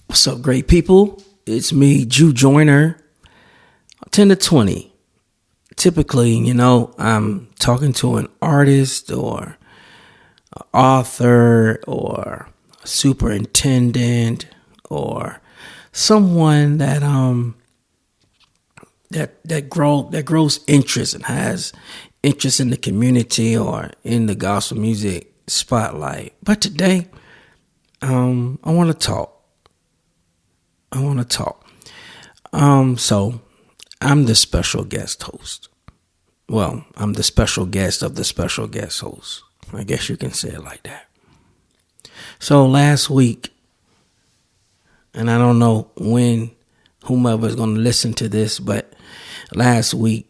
What's up, great people? It's me, Joyner, 10 to 20. Typically, I'm talking to an artist or an author or a superintendent or someone that grows interest and has interest in the community or in the gospel music spotlight. But today, I want to talk. So I'm the special guest host. Well, I'm the special guest of the special guest host. I guess you can say it like that. So last week, and I don't know when whomever is going to listen to this, but last week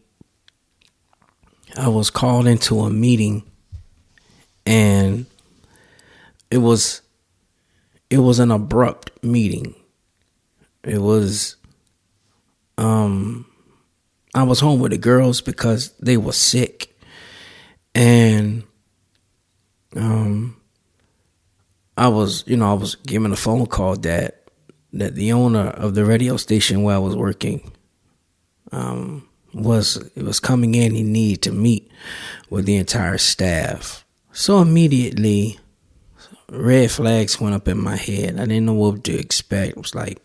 I was called into a meeting, and it was an abrupt meeting. It was, I was home with the girls because they were sick, and, I was given a phone call that the owner of the radio station where I was working, was coming in. He needed to meet with the entire staff. So immediately, red flags went up in my head. I didn't know what to expect. It was like,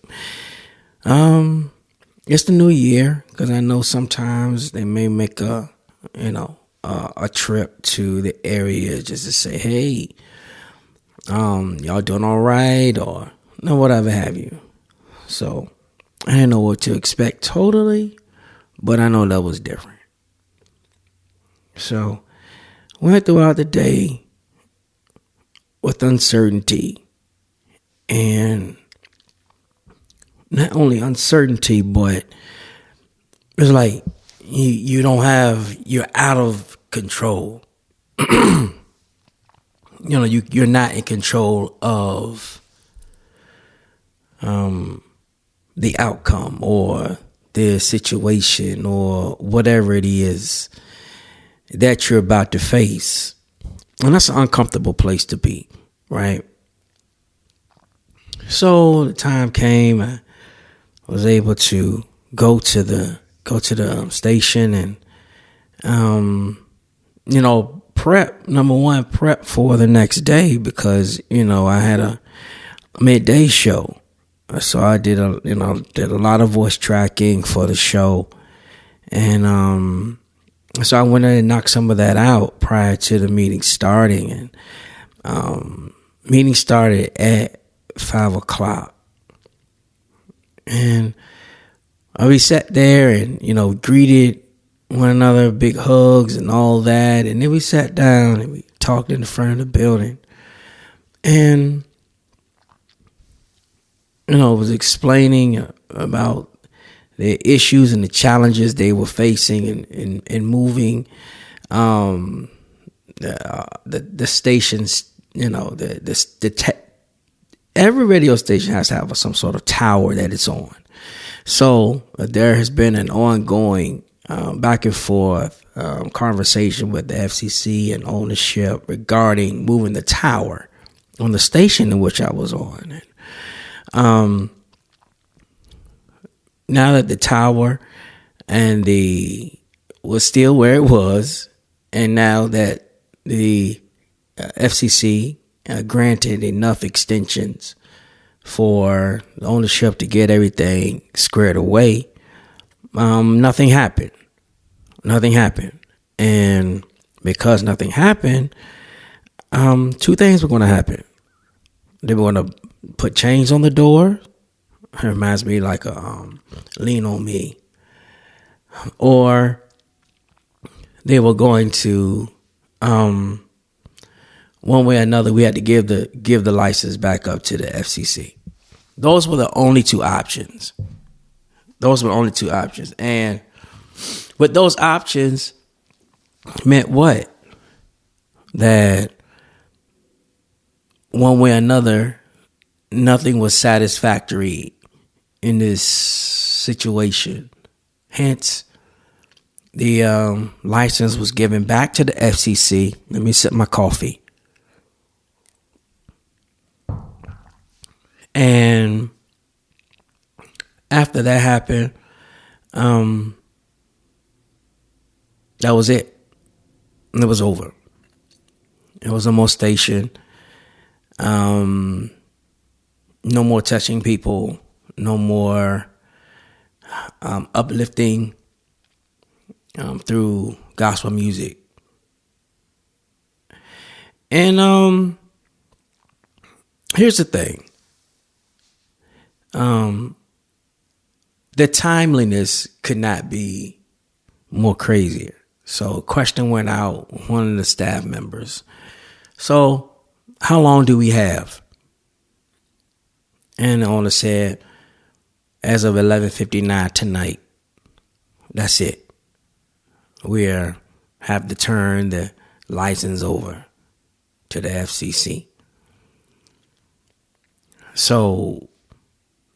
it's the new year, because I know sometimes they may make a trip to the area just to say, hey, y'all doing all right, or whatever have you. So I didn't know what to expect totally, but I know that was different. So went throughout the day with uncertainty, and not only uncertainty, but it's like you're out of control. You're not in control of the outcome or the situation or whatever it is that you're about to face. And that's an uncomfortable place to be, right? So the time came, I was able to go to the station and, prep for the next day, because, I had a midday show. So I did a lot of voice tracking for the show. And, so I went in and knocked some of that out prior to the meeting starting. And, meeting started at 5:00. And we sat there and, greeted one another, big hugs and all that. And then we sat down and we talked in the front of the building. And, was explaining about the issues and the challenges they were facing in moving the stations, every radio station has to have some sort of tower that it's on. So there has been an ongoing back and forth conversation with the FCC and ownership regarding moving the tower on the station in which I was on. And, now that the tower and was still where it was, and now that the FCC granted enough extensions for the ownership to get everything squared away, nothing happened. And because nothing happened, two things were going to happen. They were going to put chains on the door. It reminds me like a Lean on Me. Or they were going to, one way or another, we had to give the license back up to the FCC. Those were the only two options. And with those options meant what? That one way or another, nothing was satisfactory in this situation. Hence, the license was given back to the FCC. Let me sip my coffee. And after that happened, that was it. It was over. It was no more station. No more touching people. No more uplifting through gospel music. And here's the thing. The timeliness could not be more crazier. So a question went out, one of the staff members. So how long do we have? And the owner said, as of 11:59 tonight, that's it. We have to turn the license over to the FCC. So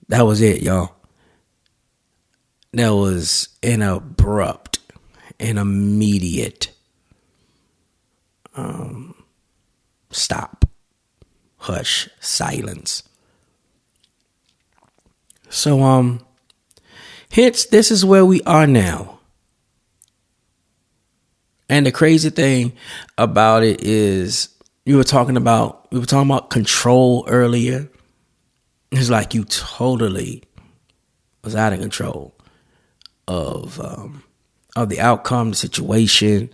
that was it, y'all. That was an abrupt and immediate stop, hush, silence. So hence this is where we are now. And the crazy thing about it is we were talking about control earlier. It's like you totally was out of control of the outcome, the situation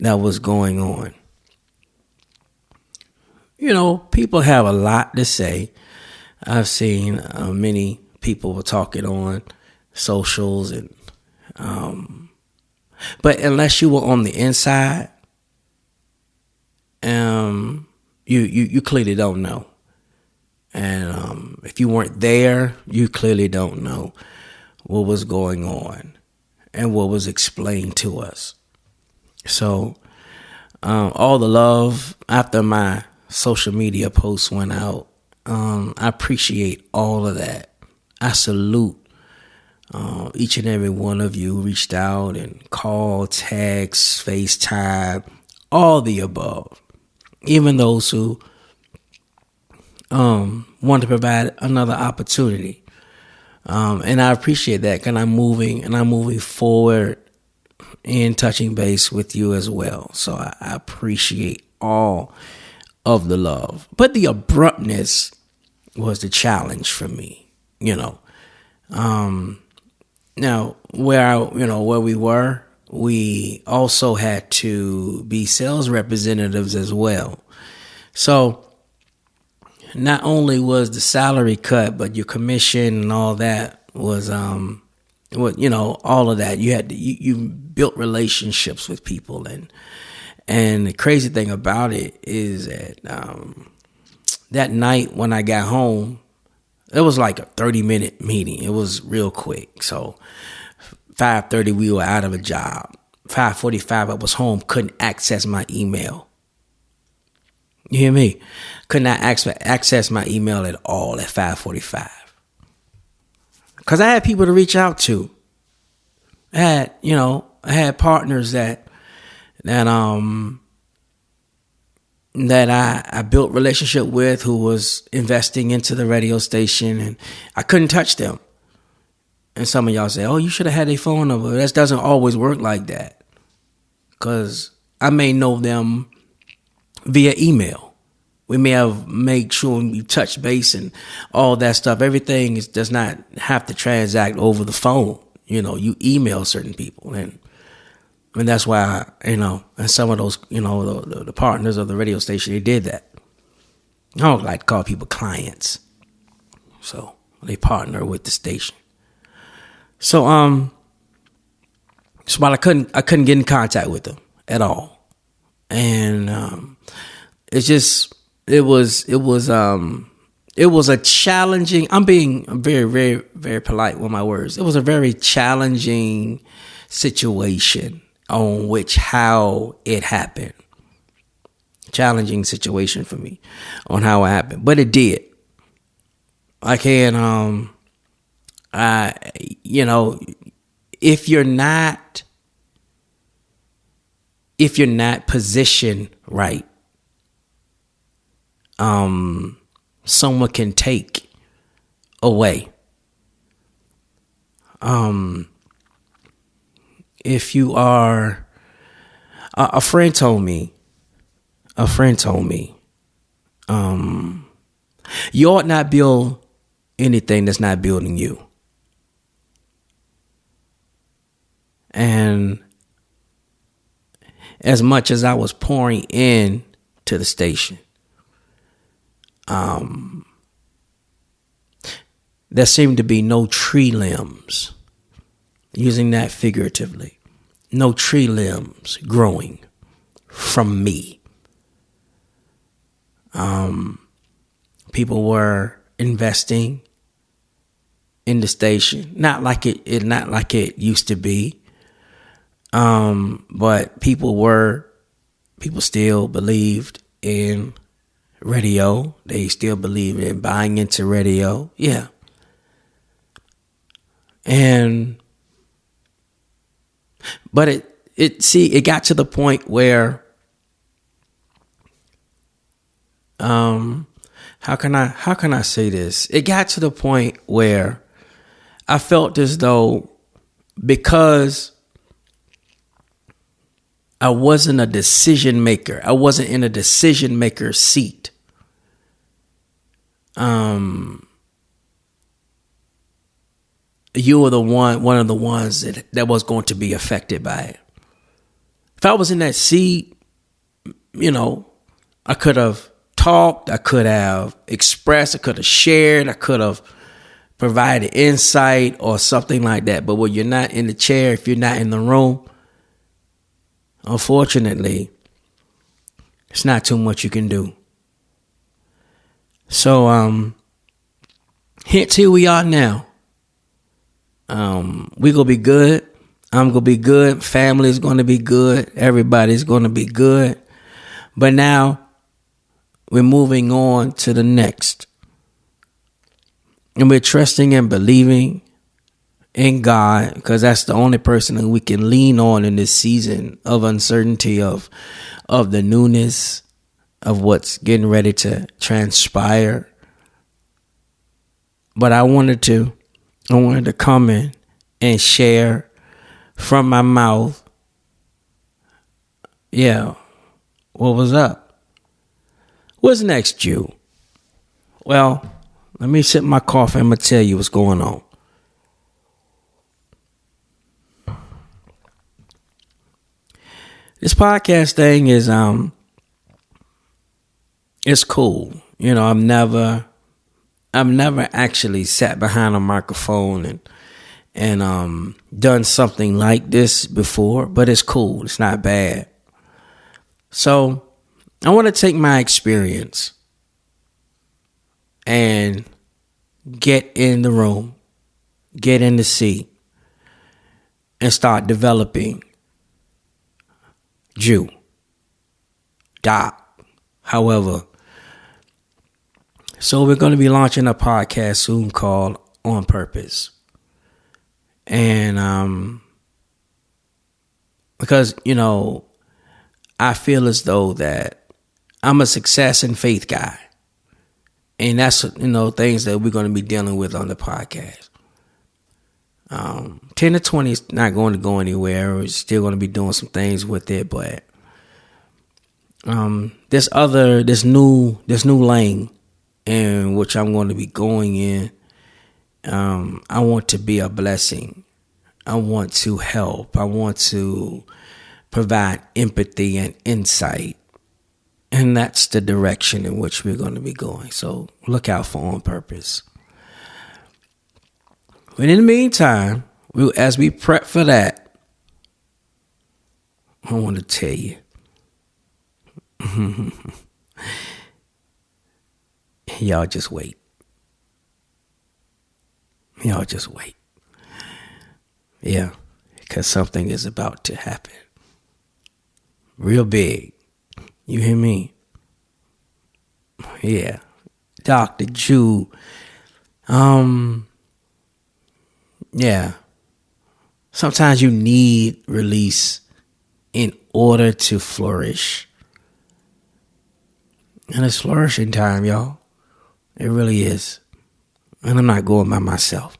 that was going on. You know, people have a lot to say. I've seen many people were talking on socials, and but unless you were on the inside, you clearly don't know. And if you weren't there, you clearly don't know what was going on and what was explained to us. So all the love after my social media posts went out, I appreciate all of that. I salute each and every one of you who reached out and called, text, FaceTime, all the above. Even those who want to provide another opportunity. And I appreciate that, because I'm moving forward in touching base with you as well. So I appreciate all of the love. But the abruptness was the challenge for me, you know. Now where we were, we also had to be sales representatives as well. So not only was the salary cut, but your commission and all that was, all of that. You built relationships with people, and the crazy thing about it is that that night when I got home, it was like a 30-minute meeting. It was real quick. So 5:30 we were out of a job. 5:45 I was home, couldn't access my email. You hear me? Could not access my email at all at 5:45. Because I had people to reach out to. I had partners that I built relationship with, who was investing into the radio station, and I couldn't touch them. And some of y'all say, oh, you should have had a phone number. That doesn't always work like that. Because I may know them via email. We may have made sure we touch base and all that stuff. Everything does not have to transact over the phone. You email certain people, and that's why, and some of those, the partners of the radio station, they did that. I don't like to call people clients. So they partner with the station. So while I couldn't get in contact with them at all. And it was a challenging, I'm being very, very, very polite with my words. It was a very challenging situation on how it happened. Challenging situation for me on how it happened. But it did. I can, if you're not positioned right, someone can take away If you are, a friend told me, you ought not build anything that's not building you. And as much as I was pouring in to the station, there seemed to be no tree limbs, using that figuratively, no tree limbs growing from me. People were investing in the station, not like it used to be. But people still believed in radio. They still believed in buying into radio. Yeah. But it got to the point where, how can I say this? It got to the point where I felt as though, because I wasn't a decision maker, I wasn't in a decision maker seat. You were one of the ones that was going to be affected by it. If I was in that seat, I could have talked, I could have expressed, I could have shared, I could have provided insight or something like that. But when you're not in the chair, if you're not in the room, unfortunately, it's not too much you can do. So, here we are now. We gonna be good. I'm gonna be good. Family's gonna be good. Everybody's gonna be good. But now we're moving on to the next. And we're trusting and believing in God, because that's the only person that we can lean on in this season of uncertainty, of the newness of what's getting ready to transpire. But I wanted to come in and share from my mouth. Yeah. What was up? What's next, Jew? Well, let me sip my coffee. I'm going to tell you what's going on. This podcast thing is, it's cool. I've never actually sat behind a microphone and done something like this before, but it's cool. It's not bad. So I want to take my experience and get in the room, get in the seat, and start developing Jew, Doc, however. So we're going to be launching a podcast soon called On Purpose. And because, I feel as though that I'm a success and faith guy. And that's, things that we're going to be dealing with on the podcast. 10 to 20 is not going to go anywhere. We're still going to be doing some things with it. But this new lane in which I'm going to be going in, I want to be a blessing. I want to help. I want to provide empathy and insight. And that's the direction in which we're going to be going. So look out for On Purpose. But in the meantime, as we prep for that, I want to tell you. Y'all just wait. Y'all just wait. Yeah, because something is about to happen. Real big. You hear me? Yeah. Dr. Jew. Yeah. Sometimes you need release in order to flourish. And it's flourishing time, y'all. It really is. And I'm not going by myself.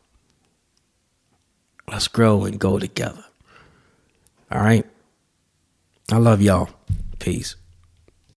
Let's grow and go together. All right? I love y'all. Peace.